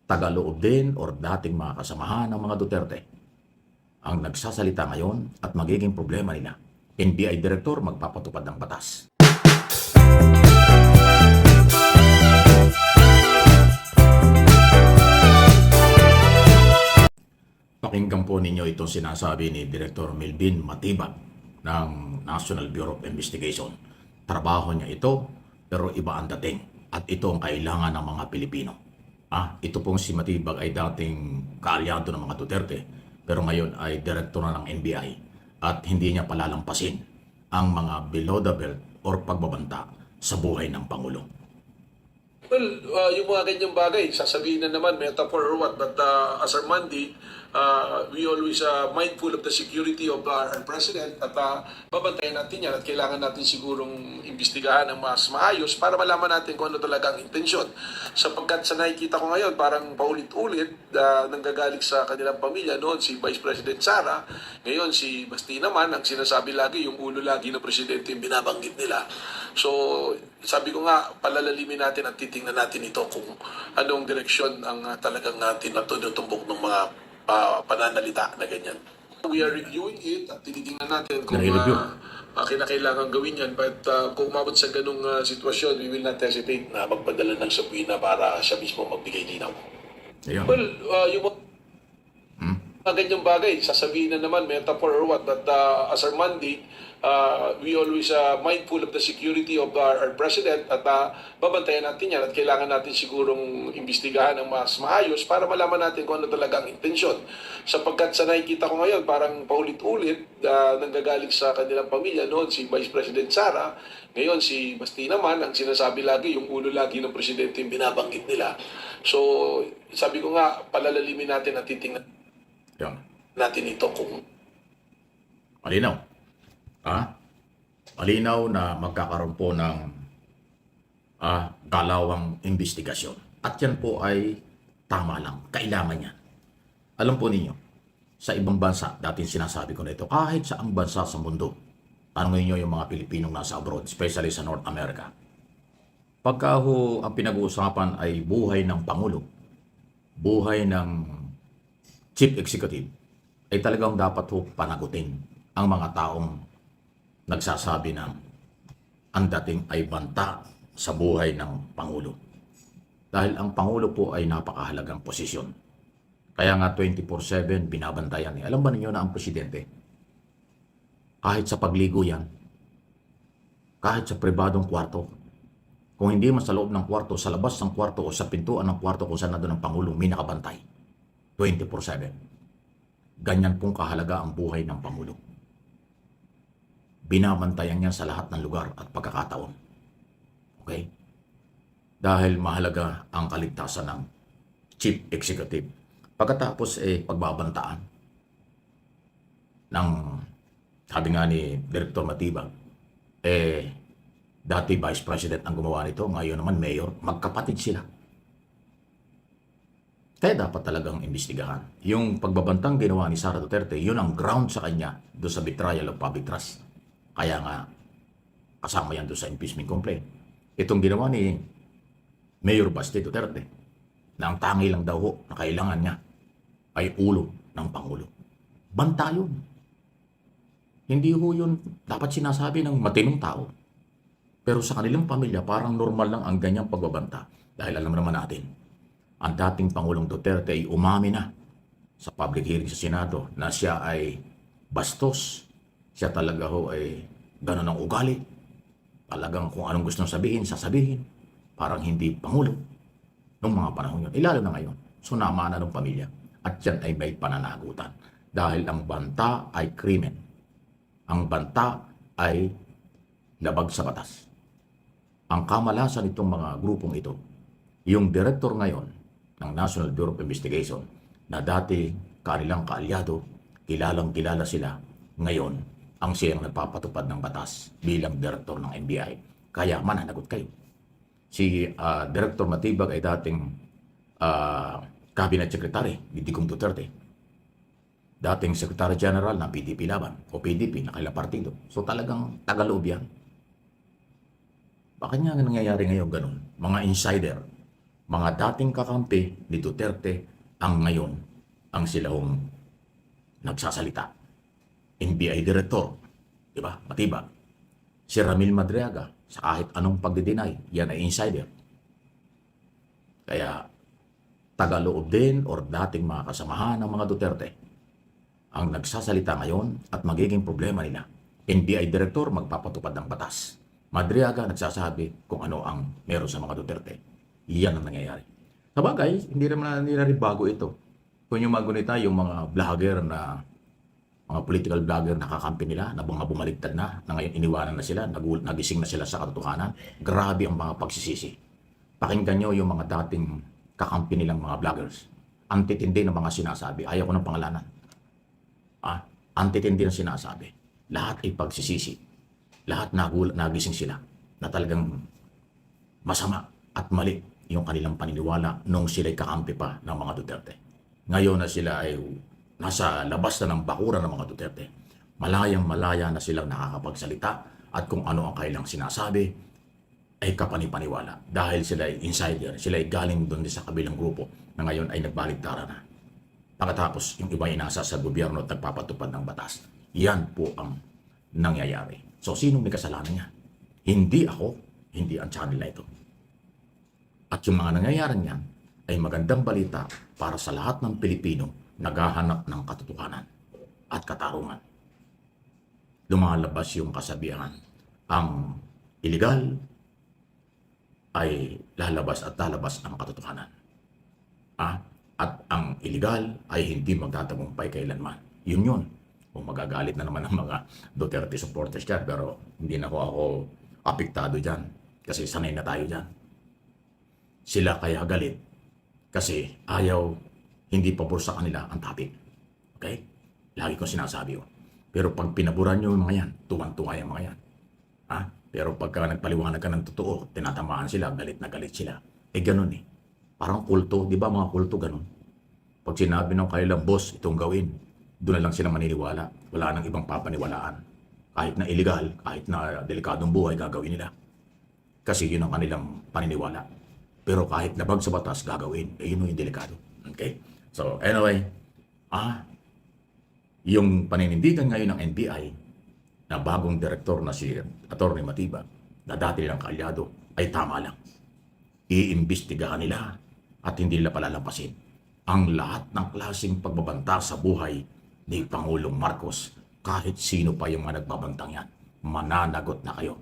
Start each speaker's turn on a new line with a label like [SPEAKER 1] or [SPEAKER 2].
[SPEAKER 1] tagaloob din or dating mga kasamahan ng mga Duterte ang nagsasalita ngayon at magiging problema nila. NBI Director magpapatupad ng batas. Pakinggan po ninyo itong sinasabi ni Director Melvin Matibag ng National Bureau of Investigation. Trabaho niya ito, pero iba ang dating. At ito ang kailangan ng mga Pilipino. Ito pong si Matibag ay dating kaalyado ng mga Duterte, pero ngayon ay direktor na ng NBI at hindi niya palalampasin ang mga below the belt or pagbabanta sa buhay ng Pangulo.
[SPEAKER 2] Well, yung mga ganyang bagay, sasabihin na naman, metaphor or what, but as Armandi, we always mindful of the security of our President at babantayan natin yan at kailangan natin sigurong imbestigahan ng mas maayos para malaman natin kung ano talaga ang intensyon. Sapagkat sa nakikita ko ngayon, parang paulit-ulit nanggagaling sa kanilang pamilya noon si Vice President Sara, ngayon si Basti naman, ang sinasabi lagi, yung ulo lagi ng Presidente yung binabanggit nila. So, sabi ko nga, palalalimin natin at titingnan natin ito kung anong direksyon ang talagang natin na tutumbok ng mga pananalita na ganyan. We are reviewing it at tinitingnan natin kung kinakailangan gawin yan. But kung umabot sa ganung sitwasyon, we will not hesitate na magpadala ng subpoena para siya mismo magbigay linaw.
[SPEAKER 1] Ayun.
[SPEAKER 2] Well, yung mga ganyang bagay, sasabihin na naman, metaphor or what, but as Armandi, we always mindful of the security of our President at babantayan natin yan at kailangan natin sigurong imbestigahan ng mas maayos para malaman natin kung ano talaga ang intensyon. Sapagkat sa nakikita ko ngayon, parang paulit-ulit nanggagaling sa kanilang pamilya noon si Vice President Sara, ngayon si Basti naman, ang sinasabi lagi, yung ulo lagi ng Presidente yung binabanggit nila. So, sabi ko nga, palalalimin natin at titingnan natin ito kung
[SPEAKER 1] malinaw. Malinaw na magkakaroon po ng galawang investigasyon. At yan po ay tama lang. Kailangan yan. Alam po ninyo, sa ibang bansa, dating sinasabi ko na ito, kahit sa ang bansa sa mundo, tanongin nyo yung mga Pilipinong nasa abroad, especially sa North America. Pagka ang pinag-uusapan ay buhay ng Pangulo, buhay ng Chief Executive, ay talagang dapat panagutin ang mga taong nagsasabi ng ang dating ay banta sa buhay ng Pangulo. Dahil ang Pangulo po ay napakahalagang posisyon. Kaya nga 24/7 binabantayan. Alam ba ninyo na ang Presidente, kahit sa pagligo yan, kahit sa pribadong kwarto, kung hindi man sa loob ng kwarto, sa labas ng kwarto o sa pintuan ng kwarto kung saan nandun ang Pangulo, may nakabantay. 24/7. Ganyan pong kahalaga ang buhay ng Pangulo. Binabantayan niya sa lahat ng lugar at pagkakataon. Okay? Dahil mahalaga ang kaligtasan ng Chief Executive. Pagkatapos pagbabantaan ng, sabi nga ni Director Matibag, dati Vice President ang gumawa nito, ngayon naman Mayor, magkapatid sila. Kaya dapat talagang imbestigahan. Yung pagbabantang ginawa ni Sara Duterte, yun ang ground sa kanya doon sa betrayal of public trust. Kaya nga, kasama yan doon sa impeachment complaint. Itong ginawa ni Mayor Basti Duterte, na ang tangi lang daw na kailangan niya ay ulo ng Pangulo. Banta yun. Hindi ho yun dapat sinasabi ng matinong tao. Pero sa kanilang pamilya, parang normal lang ang ganyang pagbabanta. Dahil alam naman natin, ang dating Pangulong Duterte ay umami na sa public hearing sa Senado na siya ay bastos. Siya talaga ho ay gano'n ang ugali. Talagang kung anong gusto sabihin, sasabihin. Parang hindi Pangulo noong mga panahon yun. Ilalo na ngayon. So namana ng pamilya. At yan ay may pananagutan. Dahil ang banta ay krimen. Ang banta ay labag sa batas. Ang kamalasan itong mga grupong ito, yung direktor ngayon ng National Bureau of Investigation na dati kanilang kaalyado, kilalang-kilala sila, ngayon ang siyang nagpapatupad ng batas bilang direktor ng NBI. Kaya mananagot kayo. Si Director Matibag ay dating Cabinet Secretary ni Digong Duterte. Dating Secretary General ng PDP Laban o PDP na kailang partido. So talagang tagaloob yan. Bakit nga nangyayari ngayon ganun? Mga insider mga dating kakampi ni Duterte ang ngayon ang silahong nagsasalita. NBI Director, di ba? Matiba. Si Ramil Madriaga, sa kahit anong pagdideny, yan ay insider. Kaya, tagaloob din or dating mga kasamahan ng mga Duterte ang nagsasalita ngayon at magiging problema nila. NBI Director magpapatupad ng batas. Madriaga nagsasabi kung ano ang meron sa mga Duterte. Iyan ang nangyayari. Sa bagay, hindi na rin bago ito. Kung yung magunita, yung mga vlogger na mga political vlogger na kakampi nila, na mga bumaligtad na ngayon iniwanan na sila, nagising na sila sa katotohanan. Grabe ang mga pagsisisi. Pakinggan nyo yung mga dating kakampi nilang mga vloggers. Antitindi ng mga sinasabi. Ayaw ko ng pangalanan. Antitindi ng sinasabi. Lahat ay pagsisisi. Lahat nagising sila na talagang masama at mali yung kanilang paniniwala nung sila'y kakampi pa ng mga Duterte. Ngayon na sila ay nasa labas na ng bakuran ng mga Duterte. Malayang-malaya na silang nakakapagsalita at kung ano ang kailang sinasabi ay kapanipaniwala dahil sila ay insider, sila ay galing doon sa kabilang grupo na ngayon ay nagbaligtara na. Pagkatapos, yung iba ay nasa sa gobyerno at nagpapatupad ng batas. Yan po ang nangyayari. So, sino may kasalanan niya? Hindi ako, hindi ang channel na ito. At yung mga nangyayari niyan ay magandang balita para sa lahat ng Pilipino naghahanap ng katotohanan at katarungan. Lumalabas yung kasabihan, ang illegal ay lalabas at lalabas ang katotohanan. At ang illegal ay hindi magtatagumpay kailanman. Yun. O magagalit na naman ang mga Duterte supporters dyan, pero hindi na ako apektado dyan kasi sanay na tayo dyan. Sila kaya galit kasi ayaw, hindi pabor sa kanila ang topic. Okay? Lagi kong sinasabi yun. Pero pag pinaboran nyo yung mga yan, tuwang-tuwa yung mga yan. Pero pagka nagpaliwanag ka ng totoo, tinatamaan sila, galit na galit sila. Ganun eh. Parang kulto, di ba mga kulto ganun? Pag sinabi ng kailang boss, itong gawin, doon na lang sila maniniwala. Wala nang ibang papaniwalaan. Kahit na illegal, kahit na delikadong buhay, gagawin nila. Kasi yun ang kanilang paniniwala. Pero kahit labag sa batas, gagawin. Yun yung delikado. Okay? So, anyway, yung paninindigan ngayon ng NBI na bagong direktor na si Atty. Matiba, na dati nilang kaalyado, ay tama lang. Iimbestigahan nila at hindi nila palalampasin ang lahat ng klaseng pagbabanta sa buhay ni Pangulong Marcos. Kahit sino pa yung mga nagbabantang yan, mananagot na kayo.